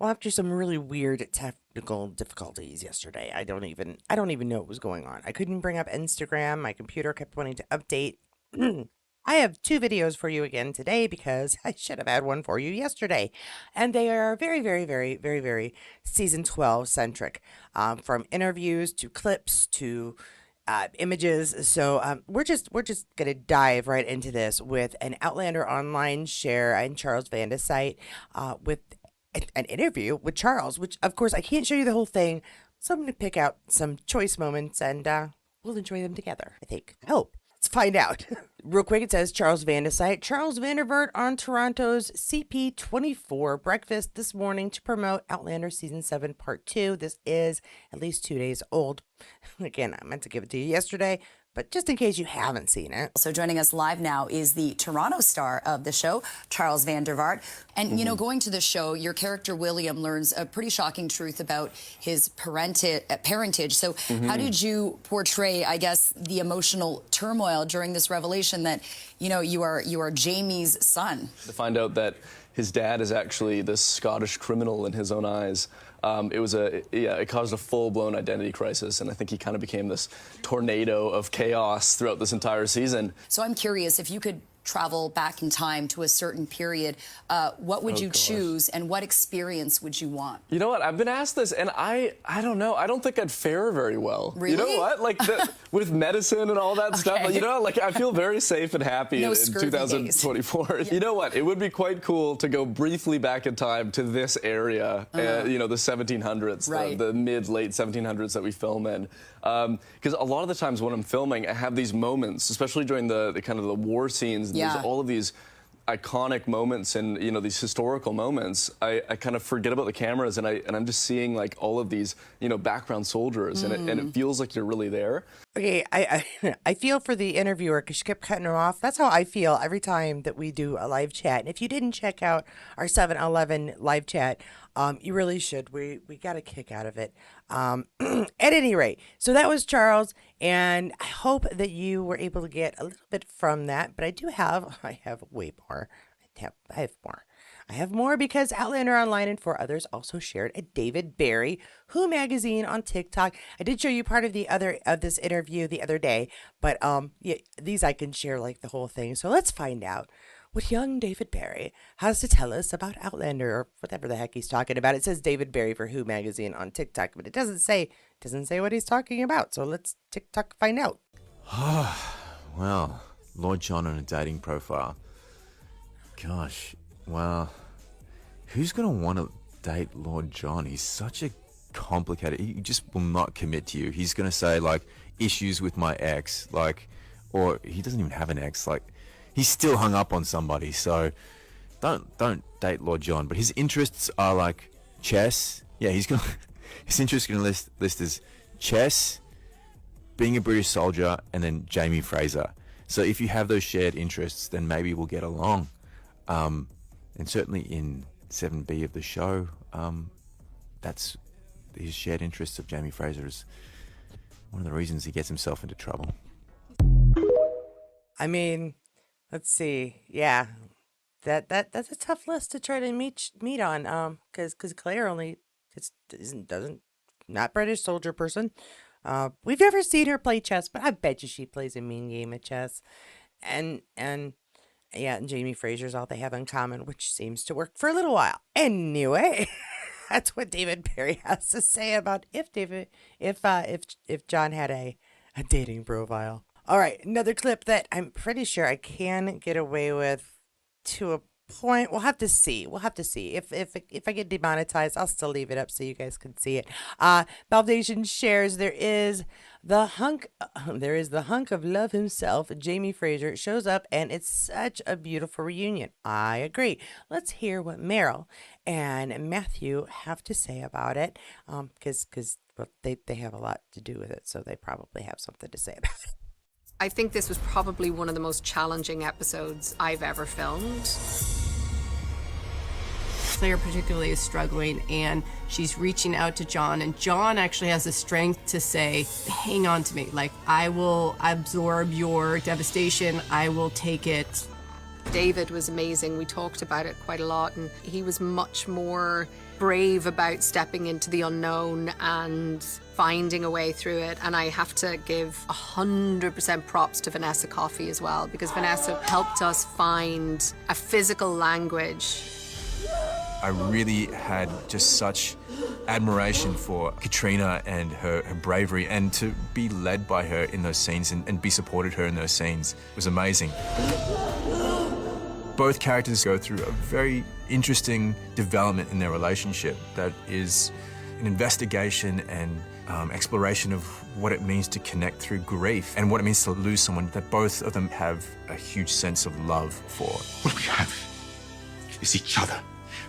Well, after some really weird technical difficulties yesterday, I don't even know what was going on. I couldn't bring up Instagram. My computer kept wanting to update. I have two videos for you again today because I should have had one for you yesterday. And they are very season 12 centric, from interviews to clips to images. So we're just gonna dive right into this with an Outlander online share and Charles Vandesite with an interview with Charles, which of course I can't show you the whole thing. So I'm gonna pick out some choice moments and we'll enjoy them together. I think. I hope. Let's find out. Real quick, it says Charles Vandesite, Charles Vandervart on Toronto's CP24 breakfast this morning to promote Outlander Season 7 Part 2. This is at least 2 days old. Again, I meant to give it to you yesterday, but just in case you haven't seen it. So joining us live now is the Toronto star of the show, Charles Vandervaart. And, you know, going to the show, your character William learns a pretty shocking truth about his parentage. So how did you portray, I guess, the emotional turmoil during this revelation that, you know, you are Jamie's son? To find out that his dad is actually this Scottish criminal in his own eyes. It caused a full-blown identity crisis, and I think he kind of became this tornado of chaos throughout this entire season. So I'm curious, if you could travel back in time to a certain period, what would you choose, and what experience would you want? You know what? I've been asked this, and I don't know. I don't think I'd fare very well. Really? You know what? Like with medicine and all that stuff. You know, like I feel very safe and happy in 2024. You know what? It would be quite cool to go briefly back in time to this area. You know, the 1700s, the mid-late 1700s that we film in. Because a lot of the times when I'm filming, I have these moments, especially during the kind of the war scenes. And there's all of these iconic moments and, you know, these historical moments. I kind of forget about the cameras, and I'm just seeing like all of these, you know, background soldiers, and it feels like you're really there. Okay, I feel for the interviewer because she kept cutting her off. That's how I feel every time that we do a live chat. And if you didn't check out our 7-Eleven live chat, you really should. We got a kick out of it. At any rate, so that was Charles, and I hope that you were able to get a little bit from that. But I have way more. I have more because Outlander Online and 4 others also shared a David Barry Who magazine on TikTok. I did show you part of this interview the other day, but yeah, these I can share like the whole thing. So let's find out what young David Barry has to tell us about Outlander, or whatever the heck he's talking about. It says David Barry for Who magazine on TikTok, but it doesn't say what he's talking about. So let's TikTok find out. Well, Lord John on a dating profile. Gosh, well, who's going to want to date Lord John? He's such a complicated, he just will not commit to you. He's going to say like issues with my ex, like, or he doesn't even have an ex, like he's still hung up on somebody. So don't date Lord John. But his interests are like chess. Yeah, his interests going to list as chess, being a British soldier, and then Jamie Fraser. So if you have those shared interests, then maybe we'll get along. And certainly in 7B of the show, that's his shared interests of Jamie Fraser is one of the reasons he gets himself into trouble. I mean, let's see. Yeah, that's a tough list to try to meet on. Because Claire only doesn't not British soldier person. We've never seen her play chess, but I bet you she plays a mean game of chess. And yeah, and Jamie Fraser's all they have in common, which seems to work for a little while. Anyway, that's what David Barry has to say about if John had a dating profile. All right, another clip that I'm pretty sure I can get away with to a point. We'll have to see. If I get demonetized, I'll still leave it up so you guys can see it. Validation shares there is the hunk of love himself. Jamie Fraser shows up, and it's such a beautiful reunion. I agree. Let's hear what Meryl and Matthew have to say about it. Because they have a lot to do with it, so they probably have something to say about it. I think this was probably one of the most challenging episodes I've ever filmed. Claire particularly is struggling, and she's reaching out to John, and John actually has the strength to say, hang on to me, like, I will absorb your devastation, I will take it. David was amazing. We talked about it quite a lot, and he was much more brave about stepping into the unknown and finding a way through it. And I have to give 100% props to Vanessa Coffey as well, because Vanessa helped us find a physical language. I really had just such admiration for Caitriona and her bravery, and to be led by her in those scenes and be supported her in those scenes was amazing. Both characters go through a very interesting development in their relationship that is an investigation and exploration of what it means to connect through grief and what it means to lose someone that both of them have a huge sense of love for. What we have is each other.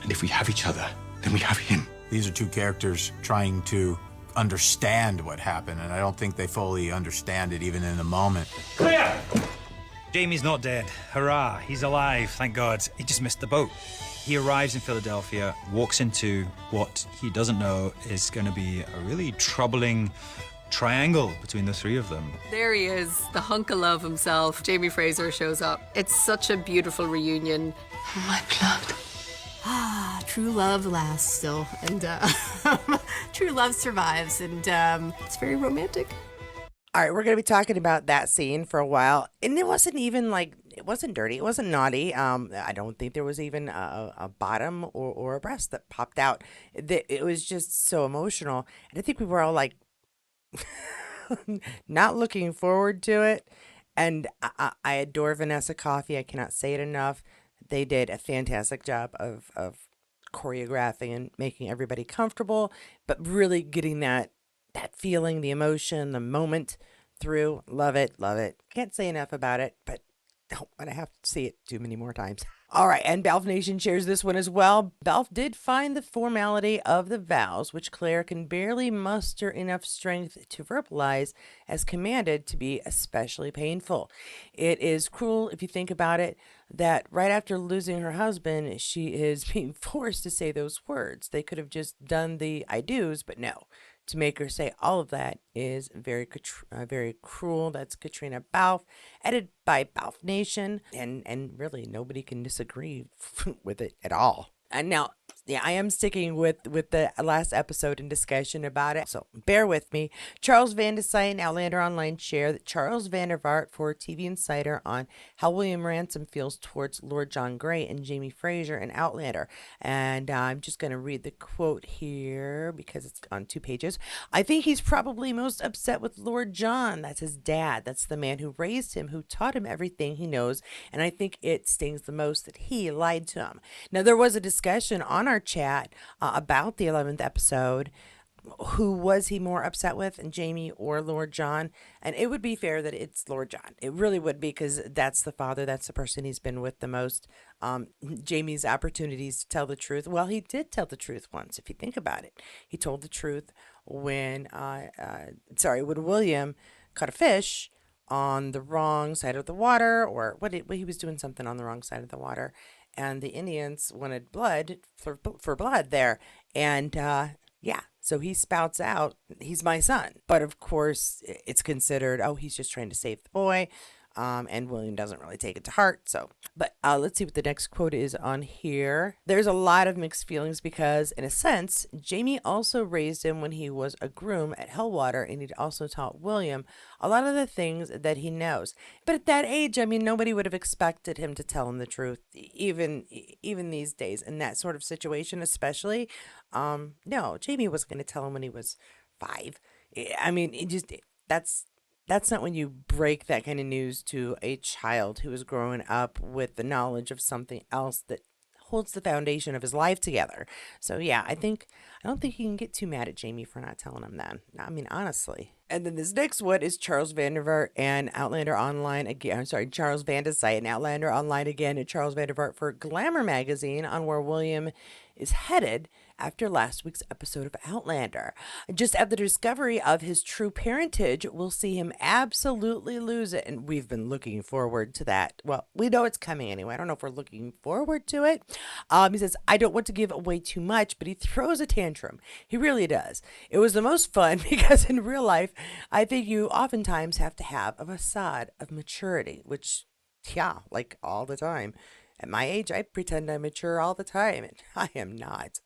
And if we have each other, then we have him. These are two characters trying to understand what happened, and I don't think they fully understand it even in the moment. Clear! Jamie's not dead. Hurrah, he's alive, thank God. He just missed the boat. He arrives in Philadelphia, walks into what he doesn't know is going to be a really troubling triangle between the three of them. There he is, the hunk of love himself. Jamie Fraser shows up. It's such a beautiful reunion. My blood. True love lasts still, and true love survives, and it's very romantic. All right, we're going to be talking about that scene for a while. And it wasn't even like, it wasn't dirty. It wasn't naughty. I don't think there was even a bottom or a breast that popped out. It was just so emotional. And I think we were all like, not looking forward to it. And I adore Vanessa Coffey. I cannot say it enough. They did a fantastic job of choreographing and making everybody comfortable, but really getting that feeling, the emotion, the moment through. Love it, love it. Can't say enough about it, but don't want to have to see it too many more times. All right, and Balfe Nation shares this one as well. Balfe did find the formality of the vows, which Claire can barely muster enough strength to verbalize, as commanded to be especially painful. It is cruel, if you think about it, that right after losing her husband, she is being forced to say those words. They could have just done the I do's, but no. To make her say all of that is very cruel. That's Caitriona Balfe, edited by Balfe Nation, and really nobody can disagree with it at all. And now, yeah, I am sticking with the last episode and discussion about it, so bear with me. Charles Van de Site and Outlander Online share that Charles Vandervaart for TV Insider on how William Ransom feels towards Lord John Grey and Jamie Fraser in Outlander. And I'm just going to read the quote here because it's on 2 pages. I think he's probably most upset with Lord John. That's his dad. That's the man who raised him, who taught him everything he knows. And I think it stings the most that he lied to him. Now, there was a discussion on our chat about the 11th episode. Who was he more upset with, and Jamie or Lord John? And it would be fair that it's Lord John. It really would be, because that's the father, that's the person he's been with the most. Jamie's opportunities to tell the truth. Well, he did tell the truth once, if you think about it. He told the truth when William caught a fish on the wrong side of the water, or he was doing something on the wrong side of the water, and the Indians wanted blood for blood there, and so he spouts out, he's my son. But of course, it's considered, he's just trying to save the boy. And William doesn't really take it to heart. But let's see what the next quote is on here. There's a lot of mixed feelings because, in a sense, Jamie also raised him when he was a groom at Hellwater, and he'd also taught William a lot of the things that he knows. But at that age, I mean, nobody would have expected him to tell him the truth, even these days, in that sort of situation, especially. No, Jamie wasn't going to tell him when he was 5. I mean, that's not when you break that kind of news to a child who is growing up with the knowledge of something else that holds the foundation of his life together. So yeah, I don't think you can get too mad at Jamie for not telling him that. I mean, honestly. And then this next one is Charles Vandervaart and Outlander Online again. I'm sorry, Charles Van de Site and Outlander Online again, and Charles Vandervaart for Glamour magazine on where William is headed after last week's episode of Outlander. Just at the discovery of his true parentage, we'll see him absolutely lose it, and we've been looking forward to that. Well, we know it's coming anyway. I don't know if we're looking forward to it. He says, I don't want to give away too much, but he throws a tantrum. He really does. It was the most fun because in real life, I think you oftentimes have to have a facade of maturity, which, yeah, like all the time. At my age, I pretend I'm mature all the time, and I am not.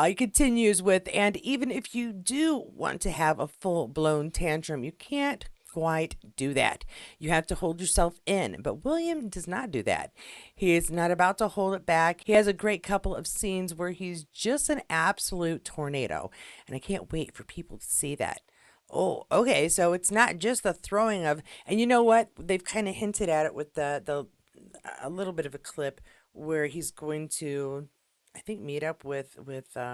He continues with, and even if you do want to have a full blown tantrum, you can't quite do that. You have to hold yourself in. But William does not do that. He is not about to hold it back. He has a great couple of scenes where he's just an absolute tornado. And I can't wait for people to see that. Oh, okay. So it's not just the throwing of, and you know what? They've kind of hinted at it with the a little bit of a clip where he's going to, I think, meet up with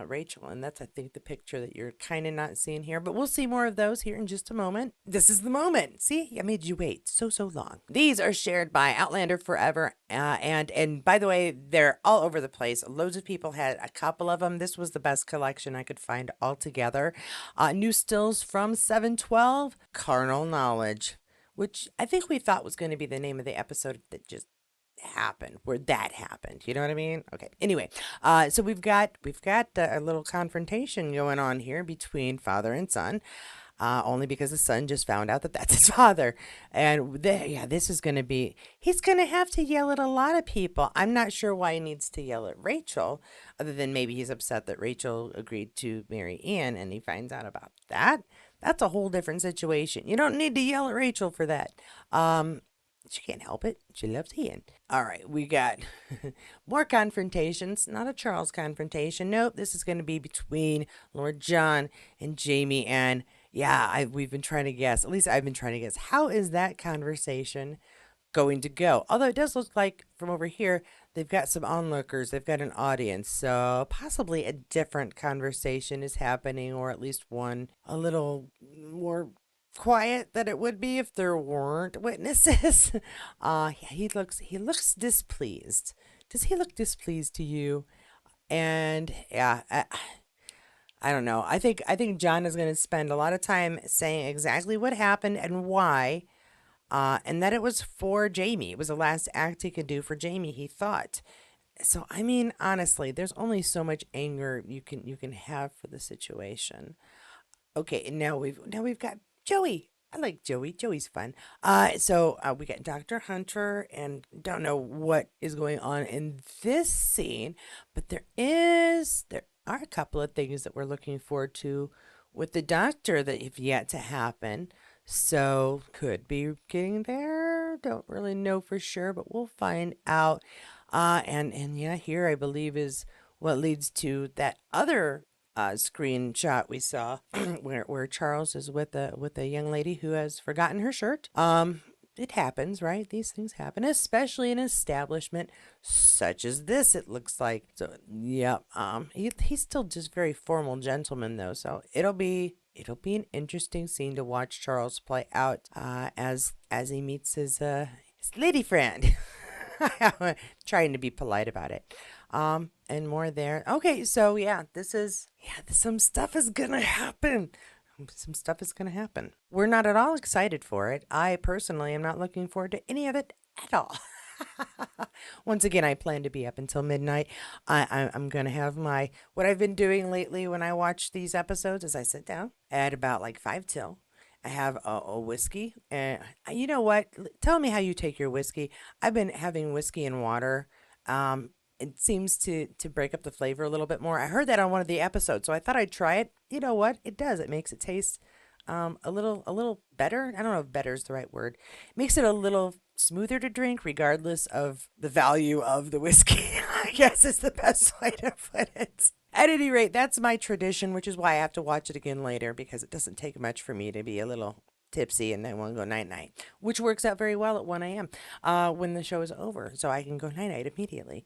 Rachel, and that's, I think, the picture that you're kind of not seeing here. But we'll see more of those here in just a moment. This is the moment. See, I made you wait so long. These are shared by Outlander Forever, and by the way, they're all over the place. Loads of people had a couple of them. This was the best collection I could find altogether. New stills from 712, Carnal Knowledge, which I think we thought was going to be the name of the episode that just happened, where that happened. You know what I mean? Okay. Anyway, so we've got a little confrontation going on here between father and son. Only because the son just found out that that's his father. And this is going to be, he's going to have to yell at a lot of people. I'm not sure why he needs to yell at Rachel, other than maybe he's upset that Rachel agreed to marry Ian and he finds out about that. That's a whole different situation. You don't need to yell at Rachel for that. She can't help it. She loves Ian. All right, we got more confrontations. Not a Charles confrontation. Nope, this is going to be between Lord John and Jamie. And yeah, we've been trying to guess. At least I've been trying to guess. How is that conversation going to go? Although it does look like from over here, they've got some onlookers. They've got an audience. So possibly a different conversation is happening, or at least one a little more quiet than it would be if there weren't witnesses. Yeah, he looks displeased. Does he look displeased to you? And yeah, I don't know. I think John is going to spend a lot of time saying exactly what happened and why, and that it was for Jamie. It was the last act he could do for Jamie, he thought. So I mean, honestly, there's only so much anger you can have for the situation. Okay, and now we've got Joey. I like Joey. Joey's fun. So we got Dr. Hunter, and don't know what is going on in this scene, but there are a couple of things that we're looking forward to with the doctor that have yet to happen. So could be getting there. Don't really know for sure, but we'll find out. And yeah, here I believe is what leads to that other screenshot we saw where Charles is with a young lady who has forgotten her shirt. It happens, right? These things happen, especially in an establishment such as this. It looks like so. Yeah. He's still just very formal gentleman though, so it'll be an interesting scene to watch Charles play out as he meets his lady friend. Trying to be polite about it. And more there. Okay, so yeah, some stuff is gonna happen. Some stuff is gonna happen. We're not at all excited for it. I personally am not looking forward to any of it at all. Once again, I plan to be up until midnight. I'm gonna have what I've been doing lately when I watch these episodes is I sit down at about like 5 till. I have a whiskey, and you know what? Tell me how you take your whiskey. I've been having whiskey and water. It seems to break up the flavor a little bit more. I heard that on one of the episodes, so I thought I'd try it. You know what? It does. It makes it taste a little better. I don't know if better is the right word. It makes it a little smoother to drink, regardless of the value of the whiskey. I guess is the best way to put it. At any rate, that's my tradition, which is why I have to watch it again later because it doesn't take much for me to be a little tipsy and then want to go night night, which works out very well at 1 a.m. When the show is over, so I can go night night immediately.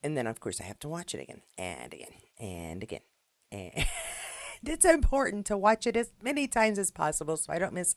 And then, of course, I have to watch it again and again and again. And it's important to watch it as many times as possible so I don't miss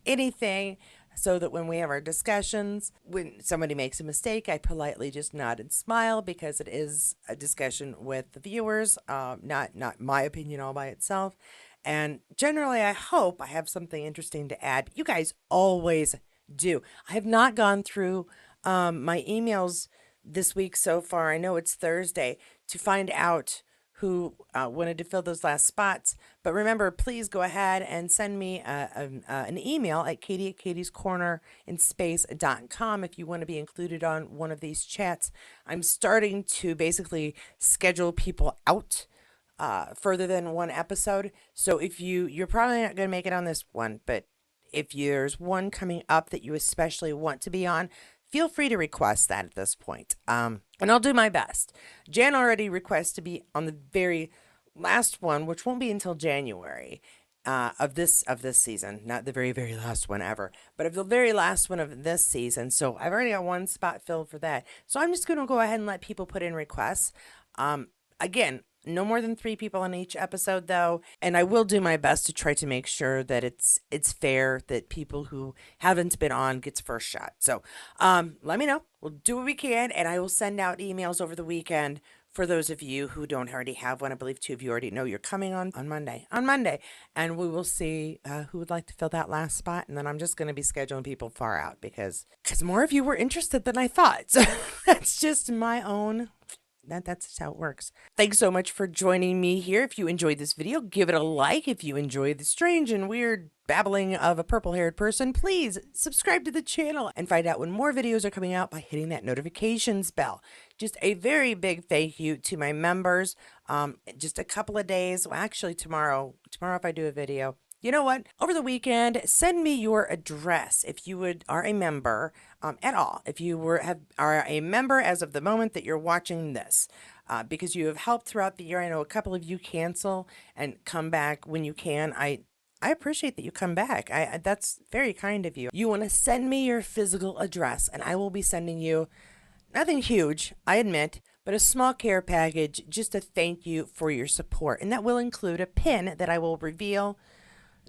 anything, so that when we have our discussions, when somebody makes a mistake, I politely just nod and smile because it is a discussion with the viewers, not my opinion all by itself. And generally, I hope I have something interesting to add. You guys always do. I have not gone through my emails this week so far. I know it's Thursday to find out who wanted to fill those last spots. But remember, please go ahead and send me an email at katie@katiescornerinspace.com if you want to be included on one of these chats. I'm starting to basically schedule people out further than one episode. So if you're probably not going to make it on this one, but if there's one coming up that you especially want to be on, feel free to request that at this point. And I'll do my best. Jan already requests to be on the very last one, which won't be until January of this season. Not the very, very last one ever, but of the very last one of this season. So I've already got one spot filled for that. So I'm just going to go ahead and let people put in requests. Again, no more than 3 people on each episode, though, and I will do my best to try to make sure that it's fair, that people who haven't been on gets first shot. So, let me know. We'll do what we can, and I will send out emails over the weekend for those of you who don't already have one. I believe 2 of you already know you're coming on Monday. And we will see who would like to fill that last spot, and then I'm just going to be scheduling people far out because more of you were interested than I thought. So that's just my own. That's just how it works. Thanks so much for joining me here. If you enjoyed this video, give it a like. If you enjoyed the strange and weird babbling of a purple-haired person, please subscribe to the channel and find out when more videos are coming out by hitting that notifications bell. Just a very big thank you to my members. Just a couple of days, well, actually tomorrow if I do a video. You know what? Over the weekend, send me your address if you are a member at all. If you are a member as of the moment that you're watching this, because you have helped throughout the year. I know a couple of you cancel and come back when you can. I appreciate that you come back. That's very kind of you. You want to send me your physical address, and I will be sending you nothing huge, I admit, but a small care package just to thank you for your support, and that will include a pin that I will reveal.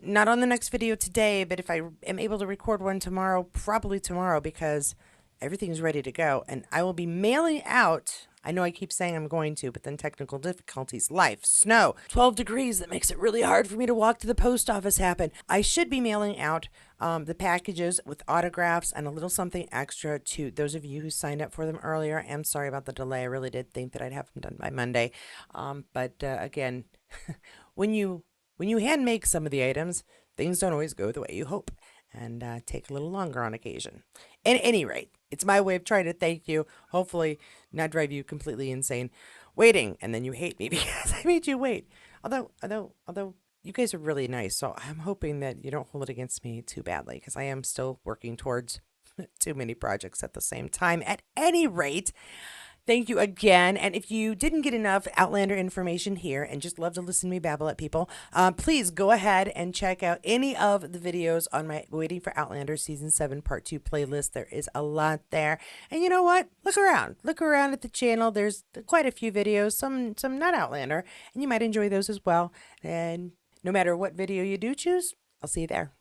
Not on the next video today, but if I am able to record one tomorrow, probably tomorrow, because everything's ready to go. And I will be mailing out, I know I keep saying I'm going to, but then technical difficulties, life, snow, 12 degrees, that makes it really hard for me to walk to the post office happen. I should be mailing out the packages with autographs and a little something extra to those of you who signed up for them earlier. I'm sorry about the delay. I really did think that I'd have them done by Monday. But again, when you hand make some of the items, things don't always go the way you hope and take a little longer on occasion. At any rate, it's my way of trying to thank you, hopefully not drive you completely insane waiting, and then you hate me because I made you wait. Although you guys are really nice, so I'm hoping that you don't hold it against me too badly because I am still working towards too many projects at the same time. At any rate, thank you again. And if you didn't get enough Outlander information here and just love to listen to me babble at people, please go ahead and check out any of the videos on my Waiting for Outlander Season 7 Part 2 playlist. There is a lot there. And you know what? Look around. Look around at the channel. There's quite a few videos, some not Outlander, and you might enjoy those as well. And no matter what video you do choose, I'll see you there.